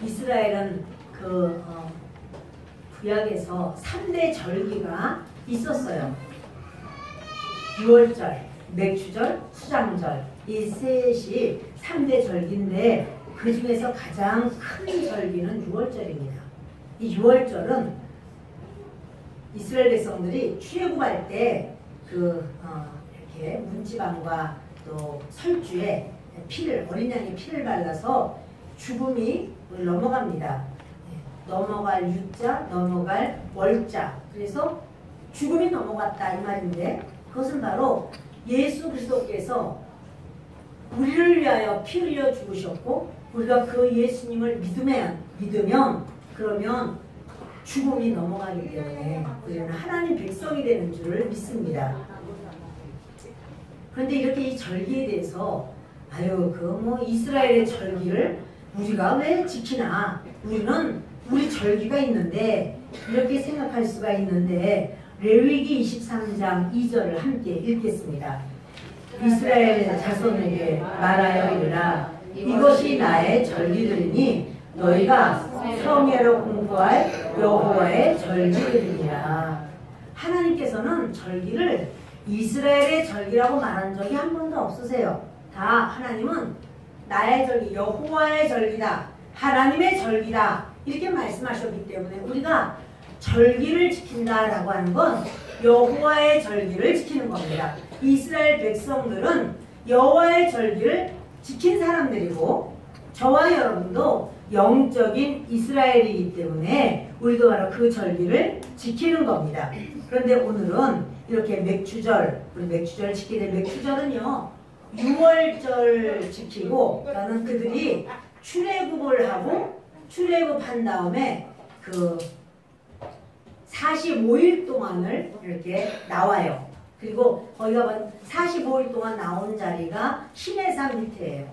이스라엘은 구약에서 3대 절기가 있었어요. 유월절, 맥주절, 수장절, 이 셋이 3대 절기인데 그 중에서 가장 큰 절기는 유월절입니다. 이 유월절은 이스라엘 백성들이 출애굽할 때 이렇게 문지방과 또 설주에 어린 양의 피를 발라서 죽음이 넘어갑니다. 넘어갈 유자, 넘어갈 월자. 그래서 죽음이 넘어갔다 이 말인데 그것은 바로 예수 그리스도께서 우리를 위하여 피 흘려 죽으셨고 우리가 그 예수님을 믿으면 그러면 죽음이 넘어가기 때문에 우리는 하나님 백성이 되는 줄을 믿습니다. 그런데 이렇게 이 절기에 대해서 이스라엘의 절기를 우리가 왜 지키나? 우리는 우리 절기가 있는데 이렇게 생각할 수가 있는데 레위기 23장 2절을 함께 읽겠습니다. 이스라엘 자손에게 말하여 이르라 이것이 나의 절기들이니 너희가 성회로 공부할 여호와의 절기들이니라. 하나님께서는 절기를 이스라엘의 절기라고 말한 적이 한 번도 없으세요. 다 하나님은 나의 절기, 여호와의 절기다, 하나님의 절기다 이렇게 말씀하셨기 때문에 우리가 절기를 지킨다라고 하는 건 여호와의 절기를 지키는 겁니다. 이스라엘 백성들은 여호와의 절기를 지킨 사람들이고 저와 여러분도 영적인 이스라엘이기 때문에 우리도 바로 그 절기를 지키는 겁니다. 그런데 오늘은 이렇게 맥주절, 우리 맥주절 지키는데 맥주절은요 6월절 지키고 나는 그들이 출애굽을 하고 출애굽한 다음에 45일 동안을 이렇게 나와요. 그리고 거기가 45일 동안 나온 자리가 시내산 밑에예요.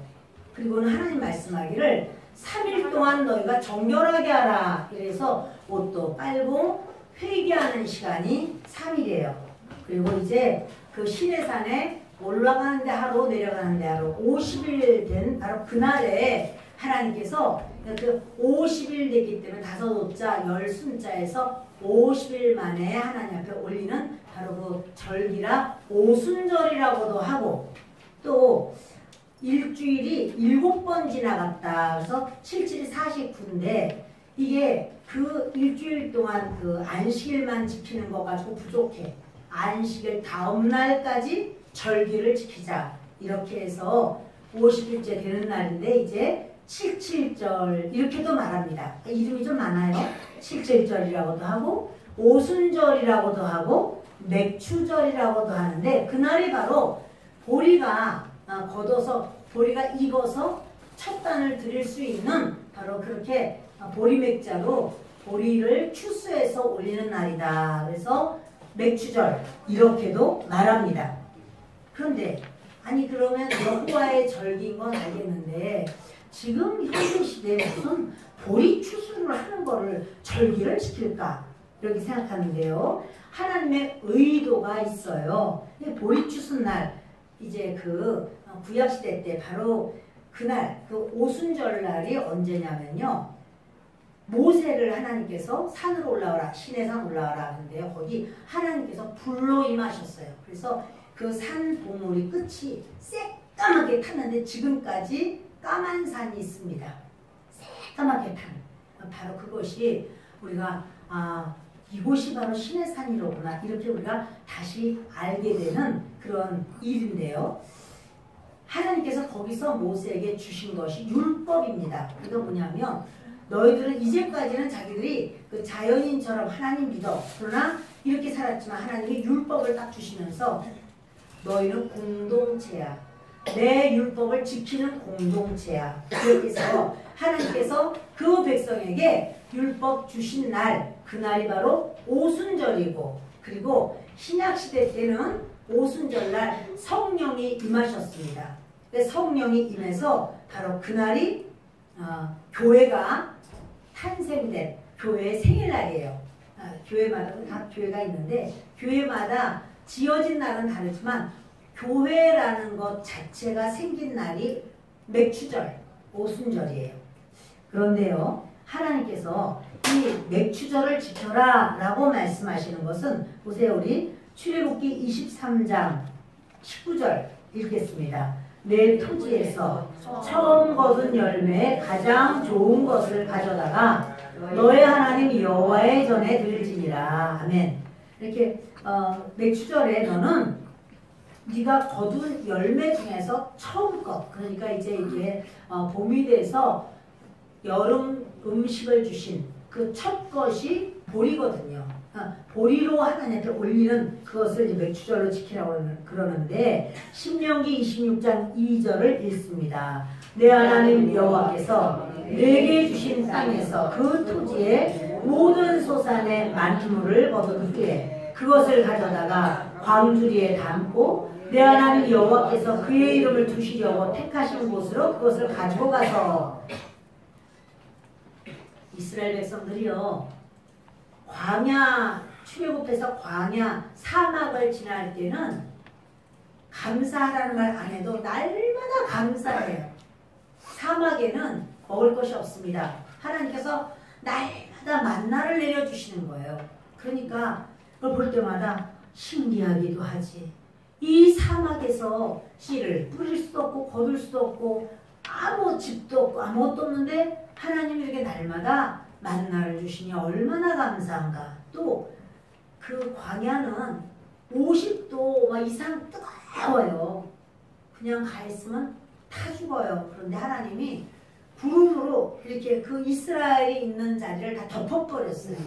그리고는 하나님 말씀하기를 3일 동안 너희가 정결하게 하라. 그래서 옷도 빨고 회개하는 시간이 3일이에요. 그리고 이제 그 시내산에 올라가는데 하루 내려가는데 하루 50일 된 바로 그날에 하나님께서 그 50일 됐기 때문에 5옷자 10순자에서 50일 만에 하나님 앞에 올리는 바로 그 절기라 오순절이라고도 하고 또 일주일이 7번 지나갔다. 그래서 7, 7, 49인데 이게 그 일주일 동안 그 안식일만 지키는 거 가지고 부족해. 안식일 다음 날까지 절기를 지키자. 이렇게 해서 50일째 되는 날인데 이제 7.7절 이렇게도 말합니다. 이름이 좀 많아요. 7.7절이라고도 하고 오순절이라고도 하고 맥추절이라고도 하는데 그날이 바로 보리가 걷어서 보리가 익어서 첫 단을 드릴 수 있는 바로 그렇게 보리맥자로 보리를 추수해서 올리는 날이다. 그래서 맥추절 이렇게도 말합니다. 그런데 그러면 여호와의 절기인 건 알겠는데 지금 현대 시대에 무슨 보리 추수를 하는 거를 절기를 지킬까? 이렇게 생각하는데요. 하나님의 의도가 있어요. 보리 추수날 이제 그 구약시대 때 바로 그날 그 오순절 날이 언제냐면요. 모세를 하나님께서 산으로 올라오라 시내산 올라오라 하는데요. 거기 하나님께서 불로 임하셨어요. 그래서 그 산 봉우리 끝이 새까맣게 탔는데 지금까지 까만 산이 있습니다. 새까맣게 탄 바로 그것이 우리가 이곳이 바로 시내산이로구나 이렇게 우리가 다시 알게 되는 그런 일인데요. 하나님께서 거기서 모세에게 주신 것이 율법입니다. 그게 뭐냐면 너희들은 이제까지는 자기들이 그 자연인처럼 하나님 믿어. 그러나 이렇게 살았지만 하나님이 율법을 딱 주시면서 너희는 공동체야. 내 율법을 지키는 공동체야. 그렇게 해서 하나님께서 그 백성에게 율법 주신 날, 그날이 바로 오순절이고 그리고 신약시대 때는 오순절날 성령이 임하셨습니다. 성령이 임해서 바로 그날이 교회가 탄생된 교회의 생일날이에요. 교회마다 다 교회가 있는데 교회마다 지어진 날은 다르지만 교회라는 것 자체가 생긴 날이 맥추절, 오순절이에요. 그런데요, 하나님께서 이 맥추절을 지켜라 라고 말씀하시는 것은, 보세요. 우리 출애굽기 23장 19절 읽겠습니다. 내 토지에서 처음 거둔 열매에 가장 좋은 것을 가져다가 너의 하나님 여호와의 전에 들지니라. 아멘. 이렇게 맥추절에 너는 네가 거둔 열매 중에서 처음 것, 그러니까 이제 이게 봄이 돼서 여름 음식을 주신 그 첫 것이 보리거든요. 보리로 하나님께 올리는 그것을 이제 맥추절로 지키라고 그러는데, 신명기 26장 2절을 읽습니다. 내 하나님 여호와께서 내게 주신 땅에서 그 토지의 모든 소산의 만물을 거둔 후에 그것을 가져다가 광주리에 담고 내 하나님 여호와께서 그의 이름을 두시려고 택하신 곳으로 그것을 가지고 가서, 이스라엘 백성들이요, 광야, 출애굽해서 광야 사막을 지날 때는 감사하라는 말 안 해도 날마다 감사해요. 사막에는 먹을 것이 없습니다. 하나님께서 날마다 만나를 내려주시는 거예요. 그러니까 그걸 볼 때마다 신기하기도 하지. 이 사막에서 씨를 뿌릴 수도 없고 거둘 수도 없고 아무 집도 없고 아무것도 없는데 하나님이 이렇게 날마다 만나를 주시니 얼마나 감사한가. 또 그 광야는 50도 이상 뜨거워요. 그냥 가 있으면 타 죽어요. 그런데 하나님이 구름으로 이렇게 그 이스라엘이 있는 자리를 다 덮어버렸어요.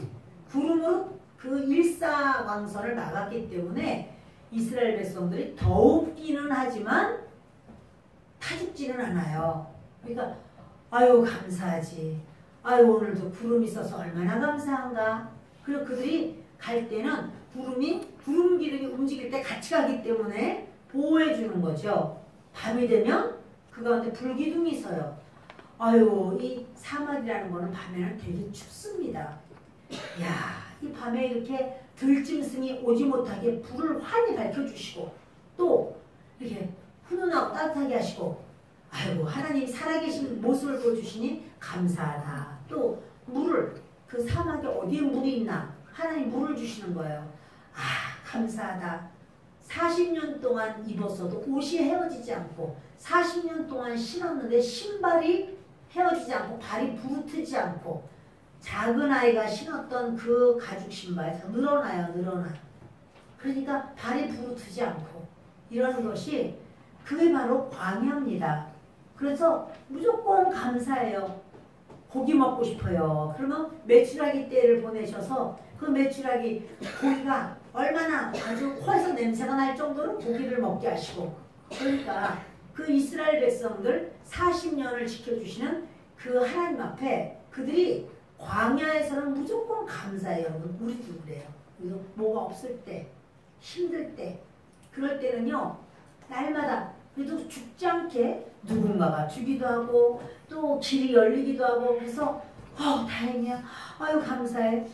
구름으로 그 일사광선을 막았기 때문에 이스라엘 백성들이 더웁기는 하지만 타 죽지는 않아요. 그러니까 아유 감사하지. 아유 오늘도 구름이 있어서 얼마나 감사한가. 그리고 그들이 갈 때는 구름 기둥이 움직일 때 같이 가기 때문에 보호해 주는 거죠. 밤이 되면 그 가운데 불기둥이 있어요. 아유 이 사막이라는 거는 밤에는 되게 춥습니다. 야, 이 밤에 이렇게 들짐승이 오지 못하게 불을 환히 밝혀주시고 또 이렇게 훈훈하고 따뜻하게 하시고, 아이고 하나님이 살아계신 모습을 보여주시니 감사하다. 또 물을, 그 사막에 어디에 물이 있나 하나님 물을 주시는 거예요. 아 감사하다. 40년 동안 입었어도 옷이 헤어지지 않고 40년 동안 신었는데 신발이 헤어지지 않고 발이 부르트지 않고 작은 아이가 신었던 그 가죽 신발이 다 늘어나요. 그러니까 발이 부르트지 않고 이러는 것이 그게 바로 광야입니다. 그래서 무조건 감사해요. 고기 먹고 싶어요. 그러면 메추라기 떼를 보내셔서 그 메추라기 고기가 얼마나 아주 코에서 냄새가 날 정도로 고기를 먹게 하시고, 그러니까 그 이스라엘 백성들 40년을 지켜주시는 그 하나님 앞에 그들이 광야에서는 무조건 감사해요. 여러분 우리도 그래요. 그래서 뭐가 없을 때, 힘들 때, 그럴 때는요 날마다 그래도 죽지 않게 누군가가 주기도 하고 또 길이 열리기도 하고, 그래서 다행이야. 아유 감사해.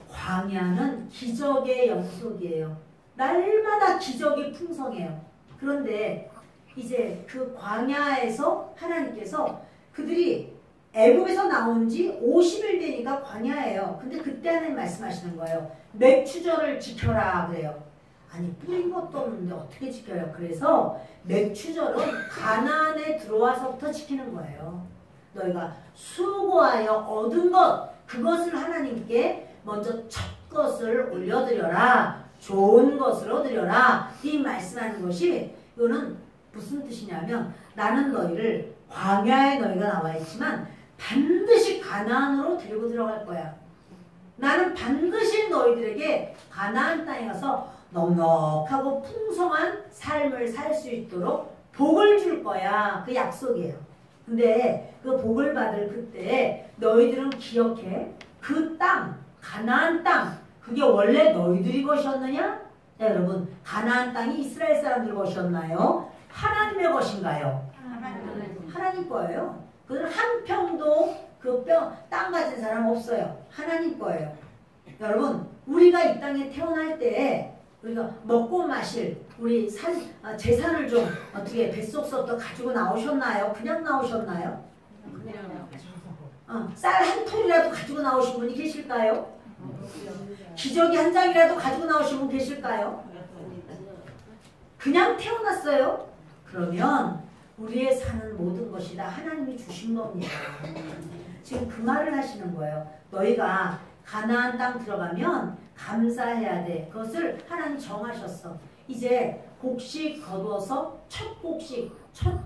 광야는 기적의 연속이에요. 날마다 기적이 풍성해요. 그런데 이제 그 광야에서 하나님께서 그들이 애굽에서 나온 지 50일 되니까 광야예요. 근데 그때 하나님 말씀하시는 거예요. 맥추절을 지켜라 그래요. 아니 뿌린 것도 없는데 어떻게 지켜요? 그래서 맥추절은 가나안에 들어와서부터 지키는 거예요. 너희가 수고하여 얻은 것, 그것을 하나님께 먼저 첫 것을 올려드려라. 좋은 것으로 드려라. 이 말씀하는 것이, 이거는 무슨 뜻이냐면 나는 너희를 광야에 너희가 나와 있지만 반드시 가나안으로 데리고 들어갈 거야. 나는 반드시 너희들에게 가나안 땅에 가서 넉넉하고 풍성한 삶을 살 수 있도록 복을 줄 거야. 그 약속이에요. 근데 그 복을 받을 그때 너희들은 기억해. 그 땅, 가나안 땅, 그게 원래 너희들이 것이었느냐? 자, 여러분, 가나안 땅이 이스라엘 사람들 것이었나요? 하나님의 것인가요? 하나님 거예요. 그들은 한 평도 그 땅 가진 사람 없어요. 하나님 거예요. 여러분, 우리가 이 땅에 태어날 때 우리가 먹고 마실 우리 재산을 좀 어떻게 뱃속서부터 가지고 나오셨나요? 그냥 나오셨나요? 쌀 한 톨이라도 가지고 나오신 분이 계실까요? 기저귀 한 장이라도 가지고 나오신 분 계실까요? 그냥 태어났어요. 그러면 우리의 사는 모든 것이 다 하나님이 주신 겁니다. 지금 그 말을 하시는 거예요. 너희가 가나안 땅 들어가면 감사해야 돼. 그것을 하나님 정하셨어. 이제 곡식 거두어서 첫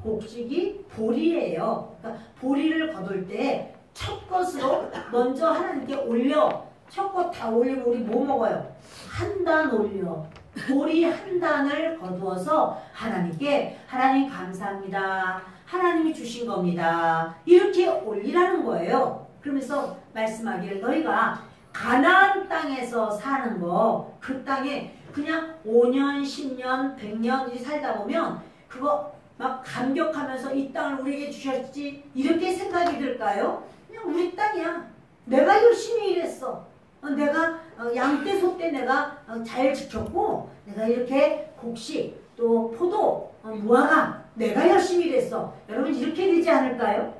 곡식이 보리예요. 그러니까 보리를 거둘 때 첫 것으로 먼저 하나님께 올려. 첫 것 다 올리면 우리 뭐 먹어요? 한 단 올려. 보리 한 단을 거두어서 하나님께 하나님 감사합니다. 하나님이 주신 겁니다. 이렇게 올리라는 거예요. 그러면서 말씀하기를 너희가 가나안 땅에서 사는 거, 그 땅에 그냥 5년, 10년, 100년 살다 보면 그거 막 감격하면서 이 땅을 우리에게 주셨지 이렇게 생각이 들까요? 그냥 우리 땅이야. 내가 열심히 일했어. 내가 양떼 소떼 내가 잘 지켰고 내가 이렇게 곡식 또 포도 무화과 내가 열심히 일했어. 여러분 이렇게 되지 않을까요?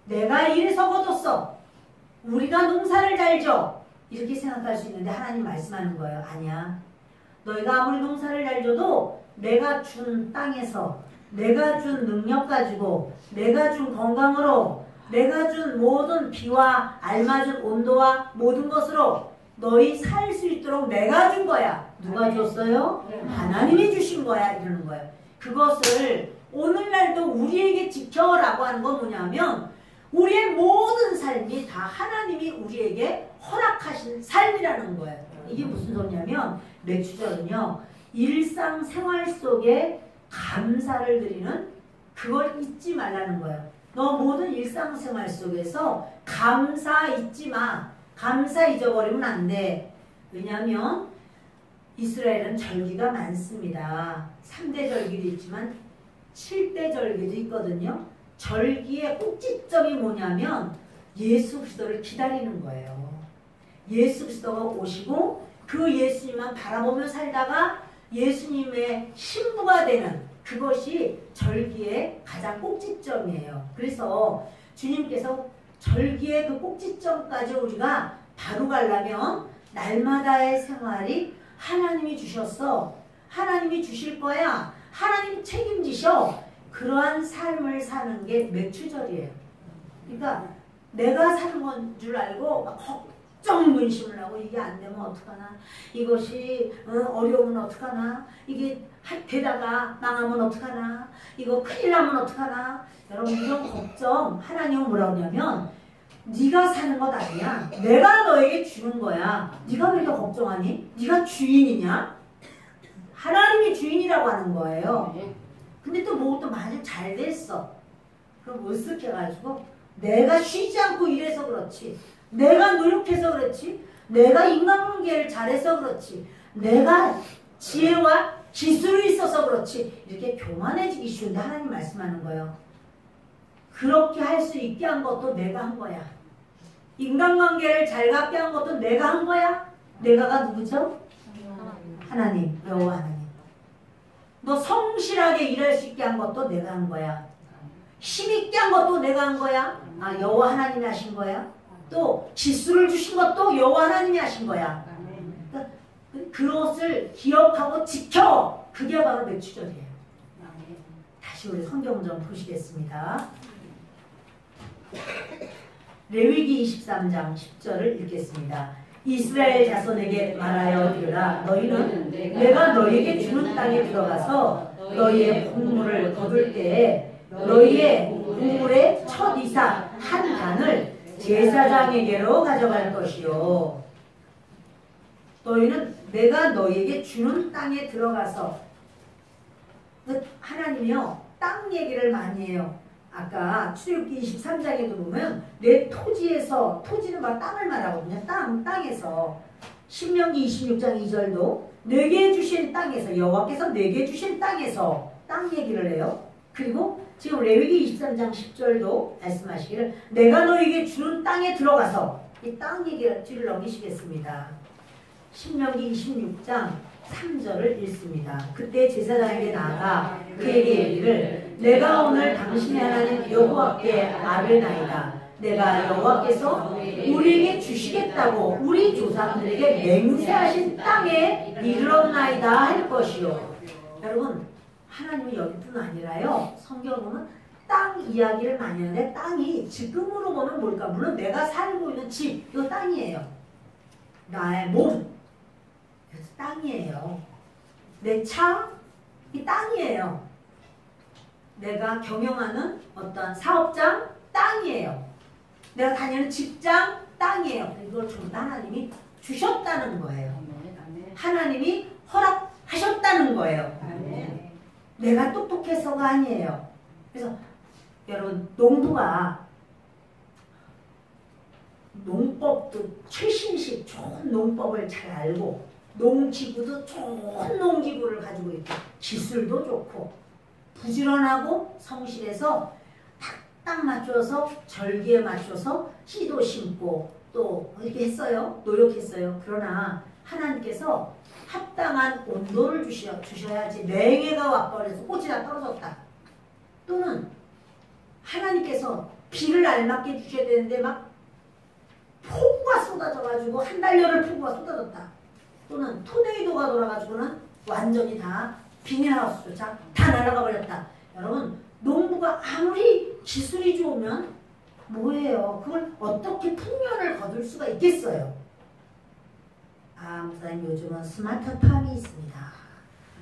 내가 일해서 거뒀어. 우리가 농사를 잘 져. 이렇게 생각할 수 있는데 하나님 말씀하는 거예요. 아니야. 너희가 아무리 농사를 잘 져도 내가 준 땅에서 내가 준 능력 가지고 내가 준 건강으로 내가 준 모든 비와 알맞은 온도와 모든 것으로 너희 살 수 있도록 내가 준 거야. 누가 줬어요? 하나님이 주신 거야. 이러는 거예요. 그것을 오늘날도 우리에게 지켜라고 하는 건 뭐냐면 우리의 모든 삶이 다 하나님이 우리에게 허락하신 삶이라는 거예요. 이게 무슨 소리냐면 맥주절은요. 일상생활 속에 감사를 드리는 그걸 잊지 말라는 거예요. 너 모든 일상생활 속에서 감사 잊지 마. 감사 잊어버리면 안 돼. 왜냐하면 이스라엘은 절기가 많습니다. 3대 절기도 있지만 7대 절기도 있거든요. 절기의 꼭지점이 뭐냐면 예수 그리스도를 기다리는 거예요. 예수 그리스도가 오시고 그 예수님만 바라보며 살다가 예수님의 신부가 되는 그것이 절기의 가장 꼭지점이에요. 그래서 주님께서 절기의 그 꼭지점까지 우리가 바로 가려면 날마다의 생활이 하나님이 주셨어. 하나님이 주실 거야. 하나님 책임지셔. 그러한 삶을 사는 게 맥주절이에요. 그러니까 내가 사는 건 줄 알고 막 걱정 근심을 하고 이게 안 되면 어떡하나, 이것이 어려우면 어떡하나, 이게 되다가 망하면 어떡하나, 이거 큰일 나면 어떡하나. 여러분 이런 걱정 하나님은 뭐라고 하냐면 네가 사는 것 아니야. 내가 너에게 주는 거야. 네가 왜 더 걱정하니? 네가 주인이냐? 하나님이 주인이라고 하는 거예요. 근데 또 뭐 또 많이 잘 됐어. 그럼 으쓱해가지고 내가 쉬지 않고 일해서 그렇지, 내가 노력해서 그렇지, 내가 인간관계를 잘해서 그렇지, 내가 지혜와 기술이 있어서 그렇지, 이렇게 교만해지기 쉬운데 하나님 말씀하는 거예요. 그렇게 할 수 있게 한 것도 내가 한 거야. 인간관계를 잘 갖게 한 것도 내가 한 거야. 내가가 누구죠? 하나님, 여호와 하나님. 너 성실하게 일할 수 있게 한 것도 내가 한 거야. 힘있게 한 것도 내가 한 거야. 아, 여호와 하나님이 하신 거야. 또 기술을 주신 것도 여호와 하나님이 하신 거야. 그러니까 그것을 기억하고 지켜. 그게 바로 맥주절이에요. 다시 우리 성경 좀 보시겠습니다. 레위기 23장 10절을 읽겠습니다. 이스라엘 자손에게 말하여 이르라. 너희는 내가 너희에게 주는 땅에 들어가서 너희의 곡물을 거둘 때에 너희의 곡물의 첫 이사 한 단을 제사장에게로 가져갈 것이요. 너희는 내가 너희에게 주는 땅에 들어가서, 하나님이요 땅 얘기를 많이 해요. 아까 출애굽기 23장에도 보면 내 토지에서, 토지는 막 땅을 말하거든요. 땅에서. 신명기 26장 2절도 내게 주신 땅에서, 여호와께서 내게 주신 땅에서 땅 얘기를 해요. 그리고 지금 레위기 23장 10절도 말씀하시기를 내가 너에게 주는 땅에 들어가서, 이 땅 얘기를 뒤를 넘기시겠습니다. 신명기 26장 3절을 읽습니다. 그때 제사장에게 나아가 그에게 이르기를 내가 오늘 당신의 하나님 여호와께 아뢰나이다. 내가 여호와께서 우리에게 주시겠다고 우리 조상들에게 맹세하신 땅에 이르렀나이다 할 것이요. 여러분, 하나님은 여기뿐 아니라요, 성경 보면 땅 이야기를 많이 하는데, 땅이 지금으로 보면 뭘까? 물론 내가 살고 있는 집, 이거 땅이에요. 나의 몸, 그래서 땅이에요. 내 차, 이 땅이에요. 내가 경영하는 어떤 사업장, 땅이에요. 내가 다니는 직장, 땅이에요. 이걸 전부 하나님이 주셨다는 거예요. 하나님이 허락하셨다는 거예요. 내가 똑똑해서가 아니에요. 그래서 여러분, 농부가 농법도 최신식 좋은 농법을 잘 알고, 농기구도 좋은 농기구를 가지고 있고, 기술도 좋고 부지런하고 성실해서 딱 맞춰서 절기에 맞춰서 씨도 심고 또 이렇게 했어요. 노력했어요. 그러나 하나님께서 합당한 온도를 주셔야지 맹해가 와버려서 꽃이 다 떨어졌다. 또는 하나님께서 비를 알맞게 주셔야 되는데 막 폭우가 쏟아져가지고 한 달여를 폭우가 쏟아졌다. 또는 토네이도가 돌아가지고는 완전히 다 비닐하우스조차 다 날아가 버렸다. 여러분, 농부가 아무리 기술이 좋으면 뭐예요? 그걸 어떻게 풍년을 거둘 수가 있겠어요? 목사님, 요즘은 스마트팜이 있습니다.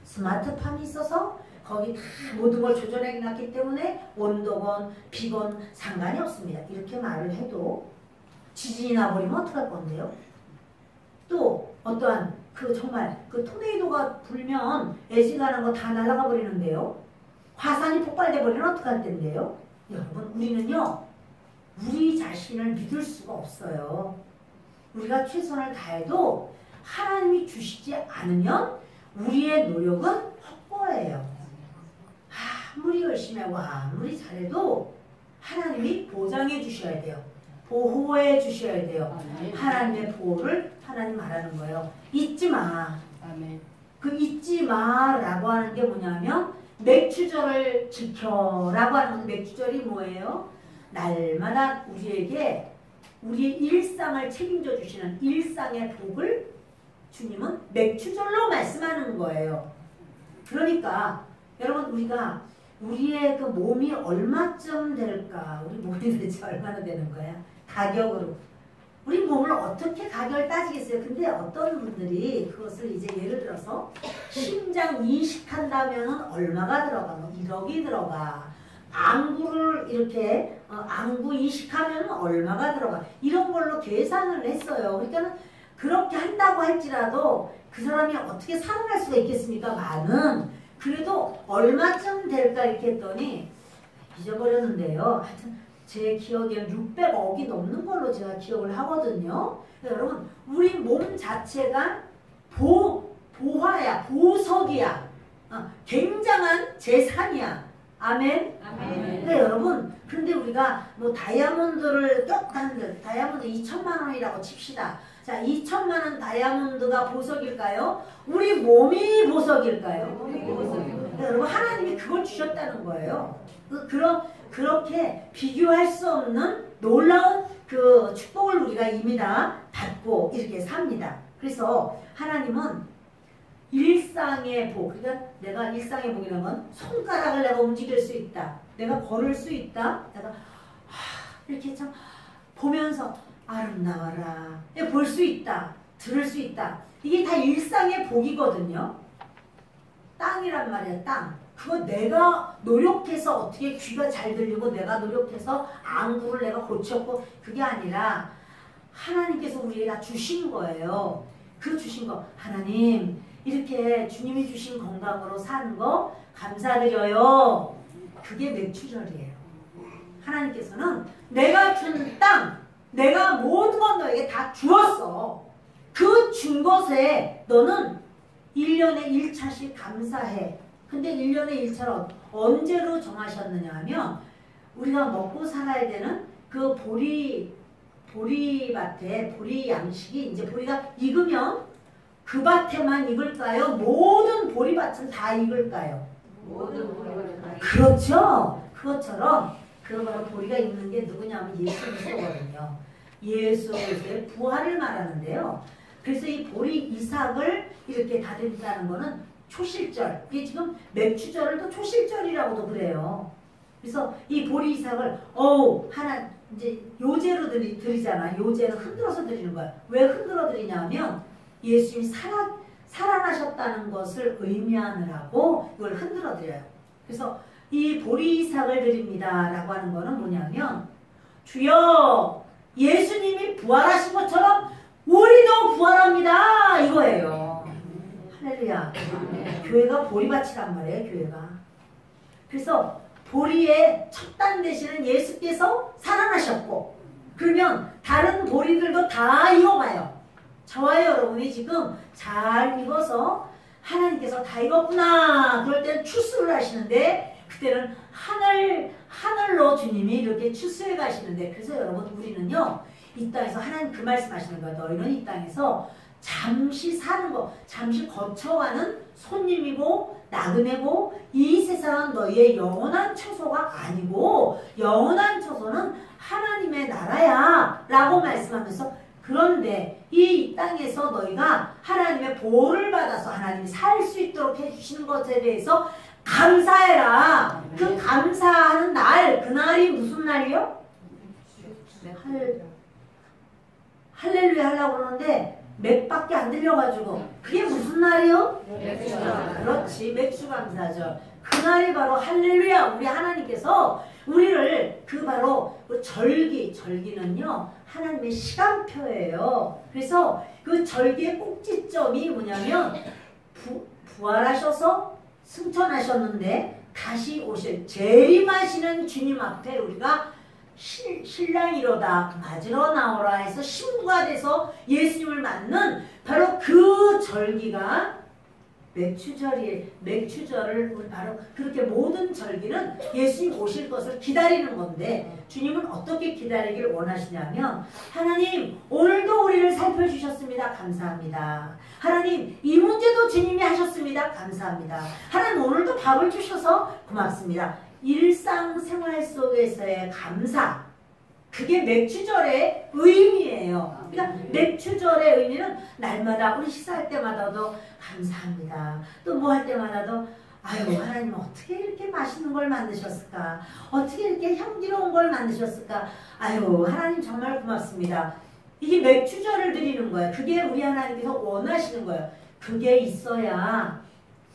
스마트팜이 있어서 거기 다 모든 걸 조절해 놨기 때문에 온도건 비건 상관이 없습니다. 이렇게 말을 해도 지진이 나버리면 어떡할 건데요? 또 어떠한 정말 토네이도가 불면 애지간한 거 다 날아가 버리는데요. 화산이 폭발돼 버리면 어떡할 텐데요? 여러분, 우리는요, 우리 자신을 믿을 수가 없어요. 우리가 최선을 다해도 하나님이 주시지 않으면 우리의 노력은 헛거예요. 아무리 열심히 하고 아무리 잘해도 하나님이 보장해 주셔야 돼요. 보호해 주셔야 돼요. 하나님의 보호를 하나님 말하는 거예요. 잊지 마. 그 잊지 마라고 하는 게 뭐냐면 맥주절을 지켜라고 하는, 맥주절이 뭐예요? 날마다 우리에게 우리의 일상을 책임져 주시는 일상의 복을 주님은 맥주절로 말씀하는 거예요. 그러니까 여러분, 우리의 그 몸이 얼마쯤 될까? 우리 몸이 도대체 얼마나 되는 거야? 가격으로. 우리 몸을 어떻게 가격을 따지겠어요? 근데 어떤 분들이 그것을 이제 예를 들어서 심장 이식한다면 얼마가 들어가? 뭐 1억이 들어가. 안구를 이렇게 안구 이식하면 얼마가 들어가? 이런 걸로 계산을 했어요. 그러니까 그렇게 한다고 할지라도 그 사람이 어떻게 살아날 수가 있겠습니까? 그래도 얼마쯤 될까 이렇게 했더니 잊어버렸는데요. 하여튼 제 기억에는 600억이 넘는 걸로 제가 기억을 하거든요. 여러분, 우리 몸 자체가 보화야, 보석이야. 굉장한 재산이야. 아멘? 아멘. 네, 여러분. 근데 우리가 뭐 다이아몬드를 꼈다는데, 다이아몬드 2천만 원이라고 칩시다. 자, 2천만 원 다이아몬드가 보석일까요? 우리 몸이 보석일까요? 네, 여러분, 하나님이 그걸 주셨다는 거예요. 그렇게 비교할 수 없는 놀라운 그 축복을 우리가 이미 다 받고 이렇게 삽니다. 그래서 하나님은 일상의 복, 그러니까 내가 일상의 복이라는 건 손가락을 내가 움직일 수 있다. 내가 걸을 수 있다. 내가 이렇게 참 보면서 아름다워라. 볼 수 있다. 들을 수 있다. 이게 다 일상의 복이거든요. 땅이란 말이야, 땅. 그거 내가 노력해서 어떻게 귀가 잘 들리고 내가 노력해서 안구를 내가 고쳤고, 그게 아니라 하나님께서 우리에게 다 주신 거예요. 그 주신 거, 하나님 이렇게 주님이 주신 건강으로 사는 거 감사드려요. 그게 맥주절이에요. 하나님께서는 내가 준 땅, 내가 모든 건 너에게 다 주었어. 그 준 것에 너는 1년에 1차씩 감사해. 근데 1년에 1차를 언제로 정하셨느냐 하면, 우리가 먹고 살아야 되는 그 보리밭에 보리 양식이 이제 보리가 익으면 그 밭에만 익을까요? 모든 보리밭은 다 익을까요? 모든 보리밭은 다 익을까요? 그렇죠. 그것처럼 그 바로 보리가 있는 게 누구냐면 예수 그리스도거든요. 예수 그리스도의 부활을 말하는데요. 그래서 이 보리 이삭을 이렇게 다듬다는 거는 초실절, 이게 지금 맥추절을 또 초실절이라고도 그래요. 그래서 이 보리 이삭을 하나 이제 요제로 드리잖아. 요제는 흔들어서 드리는 거야. 왜 흔들어 드리냐면 예수님이 살아나셨다는 것을 의미하느라고 이걸 흔들어 드려요. 그래서 이 보리 이삭을 드립니다 라고 하는 거는 뭐냐면 주여 예수님이 부활하신 것처럼 우리도 부활합니다 이거예요. 할렐루야. 교회가 보리밭이란 말이에요. 교회가. 그래서 보리의 첫 단 되시는 예수께서 살아나셨고 그러면 다른 보리들도 다 익어가요. 저와 여러분이 지금 잘 익어서 하나님께서 다 익었구나 그럴 때는 추수를 하시는데 그때는 하늘로 주님이 이렇게 추수해 가시는데 그래서 여러분 우리는요 이 땅에서 하나님 그 말씀하시는 거예요. 너희는 이 땅에서 잠시 사는 거, 잠시 거쳐가는 손님이고 나그네고 이 세상은 너희의 영원한 처소가 아니고 영원한 처소는 하나님의 나라야 라고 말씀하면서 그런데 이 땅에서 너희가 하나님의 보호를 받아서 하나님이 살 수 있도록 해주시는 것에 대해서 감사해라. 그 감사하는 날, 그날이 무슨 날이요? 할렐루야 하려고 그러는데 맥밖에 안 들려가지고 그게 무슨 날이요? 맥주절. 그렇지, 맥주감사절. 그날이 바로 할렐루야. 우리 하나님께서 우리를 그 바로 그 절기는요 하나님의 시간표예요. 그래서 그 절기의 꼭지점이 뭐냐면 부활하셔서 승천하셨는데 다시 오실 재림하시는 주님 앞에 우리가 신랑이로다 맞으러 나오라 해서 신부가 돼서 예수님을 맞는 바로 그 절기가 맥추절을 우리 바로 그렇게 모든 절기는 예수님 오실 것을 기다리는 건데 주님은 어떻게 기다리길 원하시냐면 하나님 오늘도 우리를 살펴주셨습니다. 감사합니다. 하나님 이 문제도 주님이 하셨습니다. 감사합니다. 하나님 오늘도 밥을 주셔서 고맙습니다. 일상생활 속에서의 감사 그게 맥추절의 의미예요. 그러니까 맥추절의 의미는 날마다 우리 식사할 때마다도 감사합니다. 또 뭐 할 때마다도 아유 하나님 어떻게 이렇게 맛있는 걸 만드셨을까? 어떻게 이렇게 향기로운 걸 만드셨을까? 아유 하나님 정말 고맙습니다. 이게 맥추절을 드리는 거예요. 그게 우리 하나님께서 원하시는 거예요. 그게 있어야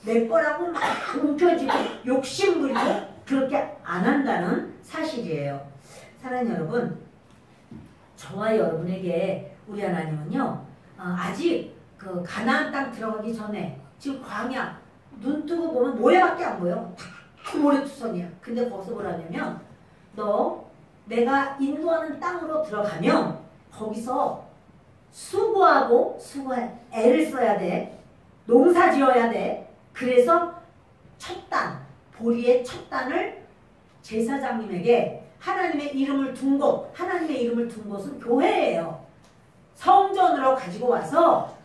내 거라고 막 움켜쥐고 욕심부리고 그렇게 안 한다는 사실이에요. 사랑하는 여러분, 저와 여러분에게 우리 하나님은요 아직 그 가나안 땅 들어가기 전에 지금 광야 눈 뜨고 보면 모래밖에 안 보여. 다 모래투성이야. 근데 거기서 뭐라냐면 너 내가 인도하는 땅으로 들어가면 거기서 수고하고 애를 써야 돼. 농사 지어야 돼. 그래서 첫 단, 보리의 첫 단을 제사장님에게 하나님의 이름을 둔 곳, 하나님의 이름을 둔 곳은 교회예요. 성전으로 가지고 와서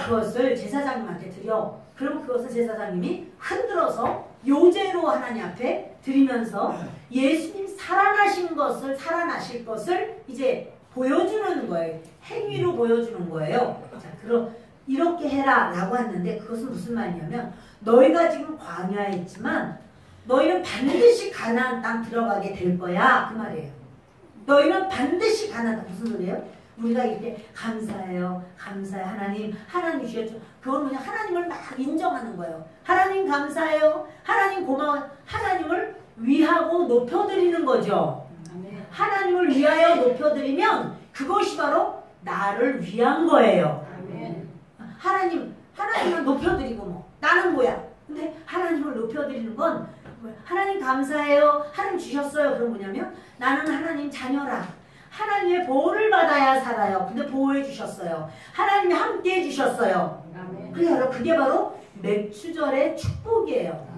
그것을 제사장님한테 드려. 그럼 그것을 제사장님이 흔들어서 요제로 하나님 앞에 드리면서 예수님 살아나실 것을 이제 보여주는 거예요. 행위로 보여주는 거예요. 자, 그럼 이렇게 해라 라고 했는데 그것은 무슨 말이냐면 너희가 지금 광야에 있지만 너희는 반드시 가나안 땅 들어가게 될 거야 그 말이에요. 너희는 반드시 가나안 땅 무슨 소리예요? 우리가 이렇게 감사해요. 감사해 하나님 주셨죠. 그건 그냥 하나님을 막 인정하는 거예요. 하나님 감사해요. 하나님 고마워요. 하나님을 위하고 높여드리는 거죠. 하나님을 위하여 높여드리면 그것이 바로 나를 위한 거예요. 하나님을 높여드리고 뭐 나는 뭐야? 근데 하나님을 높여드리는 건 하나님 감사해요. 하나님 주셨어요. 그럼 뭐냐면 나는 하나님 자녀라. 하나님의 보호를 받아야 살아요. 근데 보호해 주셨어요. 하나님이 함께 해 주셨어요. 그래요. 그게 바로 맥추절의 축복이에요.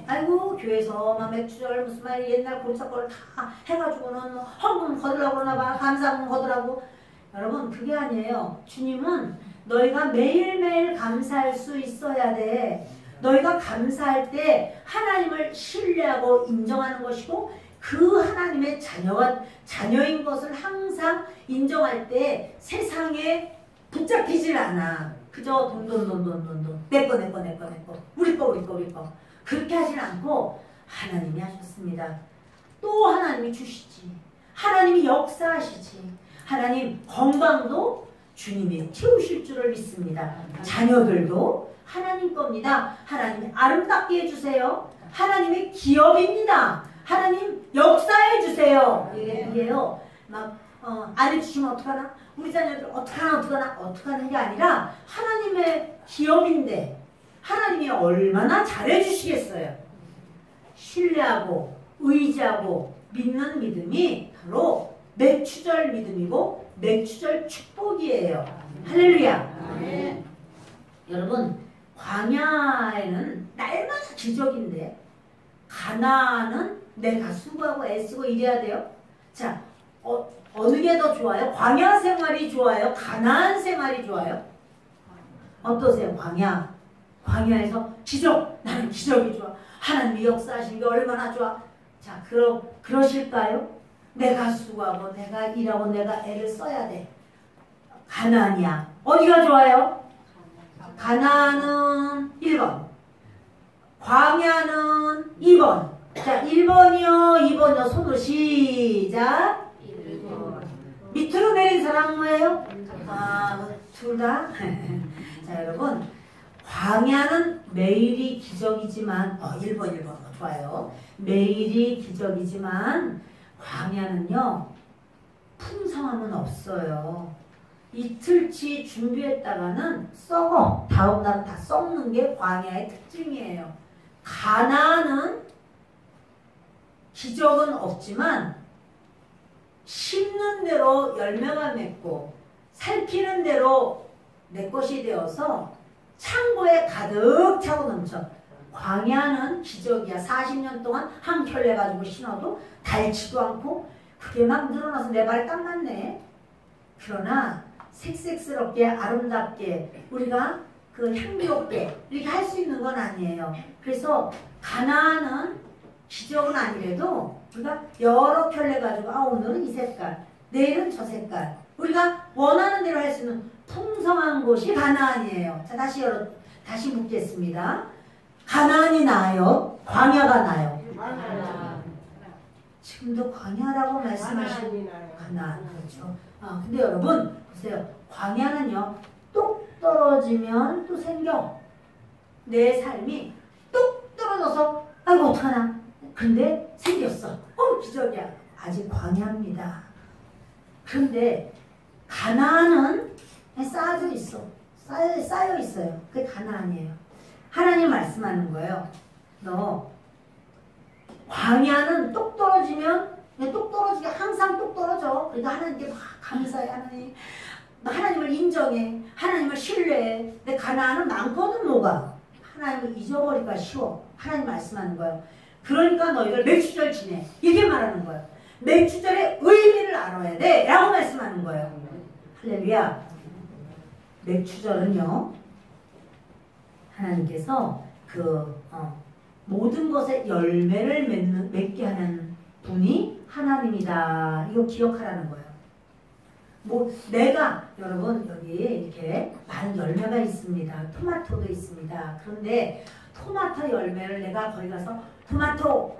아이고 교회에서 막 맥추절 무슨 말이 옛날 고리사걸 다 해가지고는 헌금 거두라고 그러나 봐. 감사금 거두라고. 여러분 그게 아니에요. 주님은 너희가 매일매일 감사할 수 있어야 돼. 너희가 감사할 때 하나님을 신뢰하고 인정하는 것이고 그 하나님의 자녀인 것을 항상 인정할 때 세상에 붙잡히질 않아. 그저 돈. 내 거. 우리 거. 그렇게 하질 않고 하나님이 하셨습니다. 또 하나님이 주시지. 하나님이 역사하시지. 하나님 건강도 주님이 채우실 줄을 믿습니다. 자녀들도 하나님 겁니다. 하나님이 아름답게 해주세요. 하나님의 기업입니다. 하나님 역사해 주세요. 이게요. 막 안 해주시면 어떡하나? 우리 자녀들 어떡하는 게 아니라 하나님의 기업인데 하나님이 얼마나 잘해주시겠어요. 신뢰하고 의지하고 믿는 믿음이 바로 맥추절 믿음이고 맥추절 축복이에요. 할렐루야. 네. 여러분 광야에는 날마다 기적인데 가나안은 내가 수고하고 애쓰고 일해야 돼요. 자, 어느 게 더 좋아요? 광야 생활이 좋아요? 가나안 생활이 좋아요? 어떠세요? 광야에서 기적, 나는 기적이 좋아. 하나님이 역사하신 게 얼마나 좋아. 자, 그러실까요? 내가 수고하고 내가 일하고 내가 애를 써야 돼. 가나안이야. 어디가 좋아요? 가나안은 1번, 광야는 2번. 자, 1번이요, 2번이요. 손으로 시작. 1번. 밑으로 내린 사람 뭐예요? 둘 다. 자, 여러분, 광야는 매일이 기적이지만 1번 좋아요. 매일이 기적이지만 광야는요 풍성함은 없어요. 이틀치 준비했다가는 썩어. 다음날은 다 썩는 게 광야의 특징이에요. 가나안은 기적은 없지만 심는 대로 열매가 맺고 살피는 대로 내 것이 되어서 창고에 가득 차고 넘쳐. 광야는 기적이야. 40년 동안 한 켤레 가지고 신어도 닳지도 않고 그게 막 늘어나서 내 발 딱 맞네. 그러나 색색스럽게 아름답게 우리가 그 향기롭게 이렇게 할 수 있는 건 아니에요. 그래서 가나안은 기적은 아니래도 우리가 여러 켤레 가지고 오늘은 이 색깔, 내일은 저 색깔 우리가 원하는 대로 할 수 있는 풍성한 곳이 가나안이에요. 자, 다시 묻겠습니다. 가나안이 나아요? 광야가 나아요? 지금도 광야라고 말씀하신 가나안. 그렇죠. 근데 여러분 보세요. 광야는요 뚝 떨어지면 또 생겨. 내 삶이 뚝 떨어져서 아이고 어떡하나. 근데 생겼어. 기적이야. 아직 광야입니다. 그런데 가나안은 쌓여져 있어. 쌓여 있어요. 그게 가나안이에요. 하나님 말씀하는 거예요. 너 광야는 똑 떨어지면 똑 떨어지게 항상 똑 떨어져. 그러니까 하나님께 막 감사해. 하나님을 인정해. 하나님을 신뢰해. 근데 가나안은 많거든 뭐가. 하나님을 잊어버리기가 쉬워. 하나님 말씀하는 거예요. 그러니까 너희들 맥추절 지내. 이렇게 말하는 거예요. 맥추절의 의미를 알아야 돼. 라고 말씀하는 거예요. 할렐루야. 맥추절은요. 하나님께서 모든 것에 열매를 맺게 하는 분이 하나님이다. 이거 기억하라는 거예요. 여러분 여기 이렇게 많은 열매가 있습니다. 토마토도 있습니다. 그런데 토마토 열매를 내가 거기 가서 토마토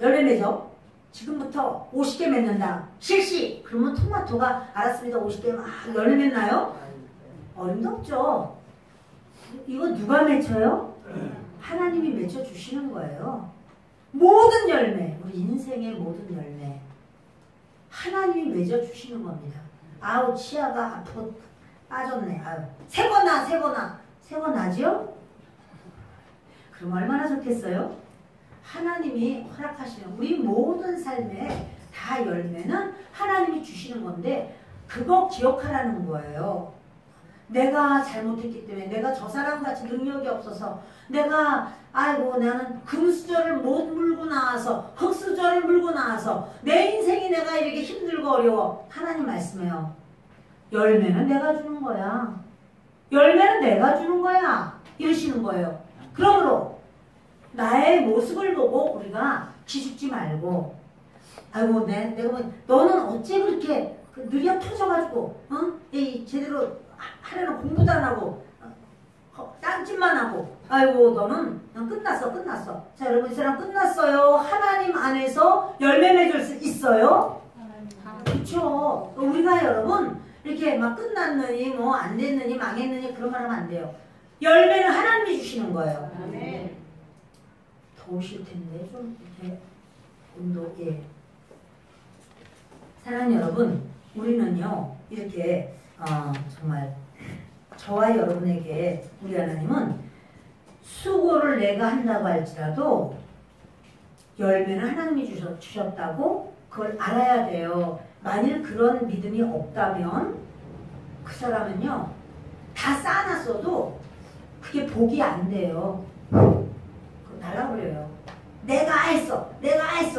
열매 맺어. 지금부터 50개 맺는다. 실시! 그러면 토마토가 알았습니다. 50개 막 열매 맺나요? 어림도 없죠. 이거 누가 맺혀요? 하나님이 맺혀주시는 거예요. 모든 열매, 우리 인생의 모든 열매 하나님이 맺어주시는 겁니다. 치아가 아프고 빠졌네. 새거 나지요? 그럼 얼마나 좋겠어요? 하나님이 허락하시는 우리 모든 삶에 다 열매는 하나님이 주시는 건데 그거 기억하라는 거예요. 내가 잘못했기 때문에 내가 저 사람같이 능력이 없어서 나는 금수저를 못 물고 나와서 흙수저를 물고 나와서 내 인생이 내가 이렇게 힘들고 어려워. 하나님 말씀해요. 열매는 내가 주는 거야. 열매는 내가 주는 거야. 이러시는 거예요. 그러므로 나의 모습을 보고 우리가 기죽지 말고 아이고 내가 뭐 너는 어째 그렇게 느려 터져가지고 제대로 하려는 공부도 안 하고 딴짓만 하고 아이고 너는 끝났어. 자 여러분 이 사람 끝났어요. 하나님 안에서 열매 맺을 수 있어요? 그렇죠. 우리가 여러분 이렇게 막 끝났느니 뭐 안 됐느니 망했느니 그런 말 하면 안 돼요. 열매는 하나님이 주시는 거예요. 더우실 텐데 좀 이렇게 온도 사랑하는 여러분, 우리는요 이렇게 정말 저와 여러분에게 우리 하나님은 수고를 내가 한다고 할지라도 열매는 하나님이 주셨다고 그걸 알아야 돼요. 만일 그런 믿음이 없다면 그 사람은요 다 쌓아놨어도 그게 복이 안 돼요. 그거 날라버려요. 내가 했어.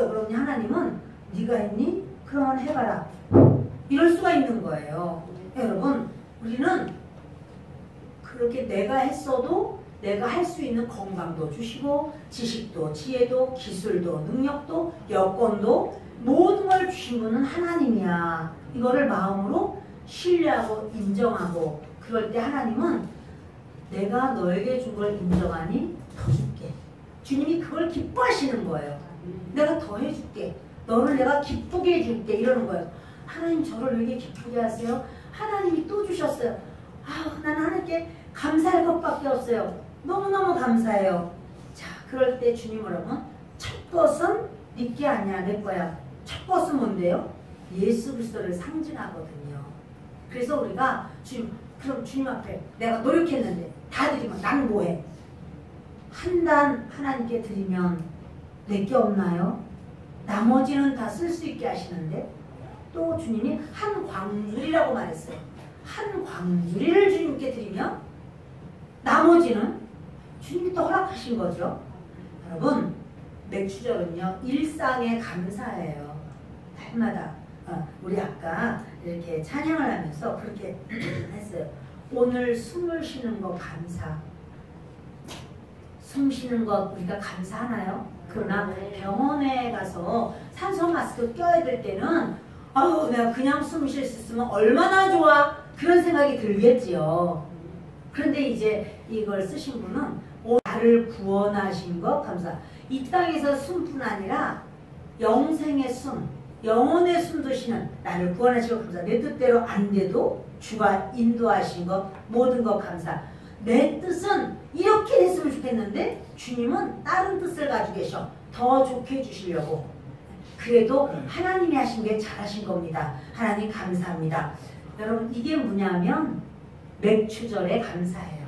그러면 하나님은 네가 했니? 그러면 해봐라. 이럴 수가 있는 거예요. 여러분 우리는 그렇게 내가 했어도 내가 할 수 있는 건강도 주시고 지식도 지혜도 기술도 능력도 여건도 모든 걸 주신 분은 하나님이야. 이거를 마음으로 신뢰하고 인정하고 그럴 때 하나님은 내가 너에게 준 걸 인정하니 더 줄게. 주님이 그걸 기뻐하시는 거예요. 내가 더 해줄게. 너를 내가 기쁘게 해줄게. 이러는 거예요. 하나님 저를 왜 이렇게 기쁘게 하세요? 하나님이 또 주셨어요. 나는 하나님께 감사할 것밖에 없어요. 너무너무 감사해요. 자, 그럴 때 주님 뭐라면 첫 것은 네게 아니야 내 거야. 첫 것은 뭔데요? 예수 그리스도를 상징하거든요. 그래서 우리가 그럼 주님 앞에 내가 노력했는데 다 드리면 난 뭐해? 한 단 하나님께 드리면 내게 없나요? 나머지는 다 쓸 수 있게 하시는데 또 주님이 한 광주리라고 말했어요. 한 광주리를 주님께 드리면 나머지는 주님이 또 허락하신 거죠. 여러분 맥주절은요 일상의 감사예요. 날마다 우리 아까 이렇게 찬양을 하면서 그렇게 했어요. 오늘 숨을 쉬는 거 감사. 숨 쉬는 것 우리가 감사하나요? 그러나 병원에 가서 산소 마스크 껴야 될 때는 내가 그냥 숨 쉴 수 있으면 얼마나 좋아 그런 생각이 들겠지요. 그런데 이제 이걸 쓰신 분은 나를 구원하신 것 감사. 이 땅에서 숨뿐 아니라 영생의 숨, 영혼의 숨도 쉬는 나를 구원하신 것 감사. 내 뜻대로 안 돼도 주가 인도하신 것 모든 것 감사. 내 뜻은 이렇게 됐으면 좋겠는데 주님은 다른 뜻을 가지고 계셔. 더 좋게 해주시려고. 그래도 하나님이 하신 게 잘하신 겁니다. 하나님 감사합니다. 여러분 이게 뭐냐면 맥주절에 감사해요.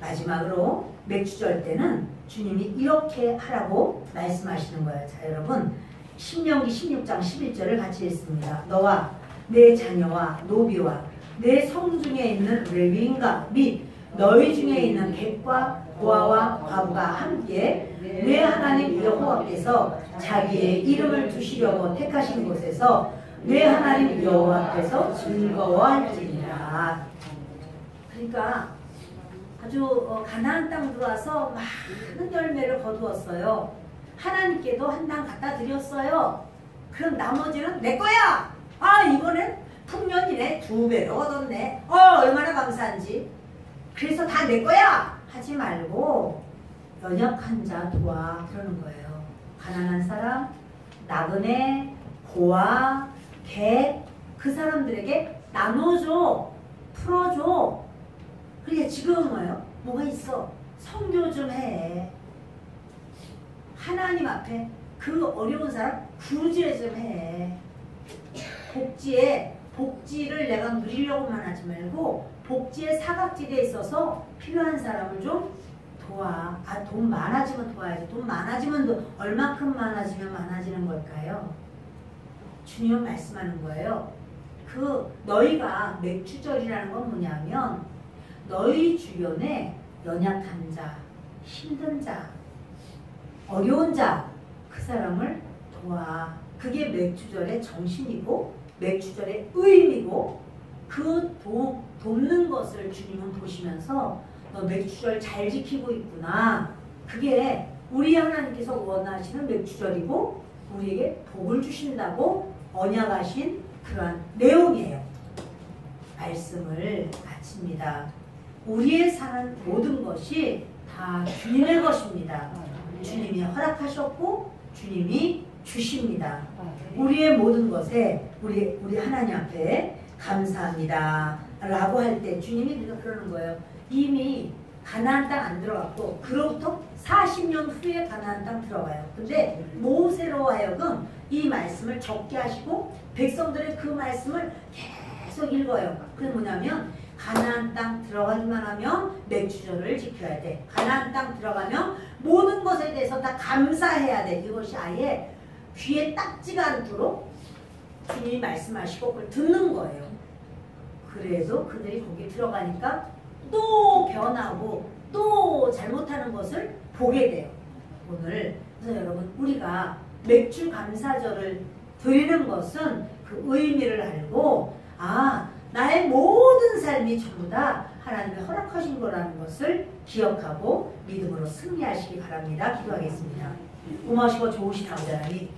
마지막으로 맥주절 때는 주님이 이렇게 하라고 말씀하시는 거예요. 자 여러분 신명기 16장 11절을 같이 읽습니다. 너와 내 자녀와 노비와 내 성중에 있는 레위인과 및 너희 중에 있는 객과 고아와 과부가 함께 내 하나님 여호와께서 자기의 이름을 두시려고 택하신 곳에서 내 하나님 여호와께서 즐거워할지니라. 그러니까 아주 가나안 땅 들어와서 많은 열매를 거두었어요. 하나님께도 한 당 갖다 드렸어요. 그럼 나머지는 내 거야. 이번엔 풍년이네. 2배로 얻었네. 얼마나 감사한지. 그래서 다 내 거야 하지 말고 연약한 자 도와 그러는 거예요. 가난한 사람, 나그네, 고아, 객 그 사람들에게 나눠줘. 풀어줘. 그래 지금은 뭐예요? 뭐가 있어? 선교 좀 해. 하나님 앞에 그 어려운 사람 구제 좀 해. 복지를 내가 누리려고만 하지 말고 복지의 사각지대에 있어서 필요한 사람을 좀 도와. 돈 많아지면 도와야지. 돈 많아지면 얼마큼 많아지면 많아지는 걸까요? 주님은 말씀하는 거예요. 너희가 맥주절이라는 건 뭐냐면 너희 주변에 연약한 자, 힘든 자, 어려운 자, 그 사람을 도와. 그게 맥주절의 정신이고 맥주절의 의미고 그 돕는 것을 주님은 보시면서 너 맥주절 잘 지키고 있구나. 그게 우리 하나님께서 원하시는 맥주절이고 우리에게 복을 주신다고 언약하신 그러한 내용이에요. 말씀을 마칩니다. 우리의 사는 모든 것이 다 주님의 것입니다. 주님이 허락하셨고 주님이 주십니다. 우리의 모든 것에 우리 하나님 앞에 감사합니다 라고 할 때 주님이 그러는 거예요. 이미 가나안 땅 안 들어갔고 그로부터 40년 후에 가나안 땅 들어가요. 근데 모세로 하여금 이 말씀을 적게 하시고 백성들의 그 말씀을 계속 읽어요. 그게 뭐냐면 가나안 땅 들어가기만 하면 맥주절을 지켜야 돼. 가나안 땅 들어가면 모든 것에 대해서 다 감사해야 돼. 이것이 아예 귀에 딱지가 않도록 주님이 말씀하시고 그걸 듣는 거예요. 그래도 그들이 거기 들어가니까 또 변하고 또 잘못하는 것을 보게 돼요. 오늘 그래서 여러분 우리가 맥주 감사절을 드리는 것은 그 의미를 알고 나의 모든 삶이 전부 다 하나님이 허락하신 거라는 것을 기억하고 믿음으로 승리하시기 바랍니다. 기도하겠습니다. 고마우시고 좋으신 아버지 하나님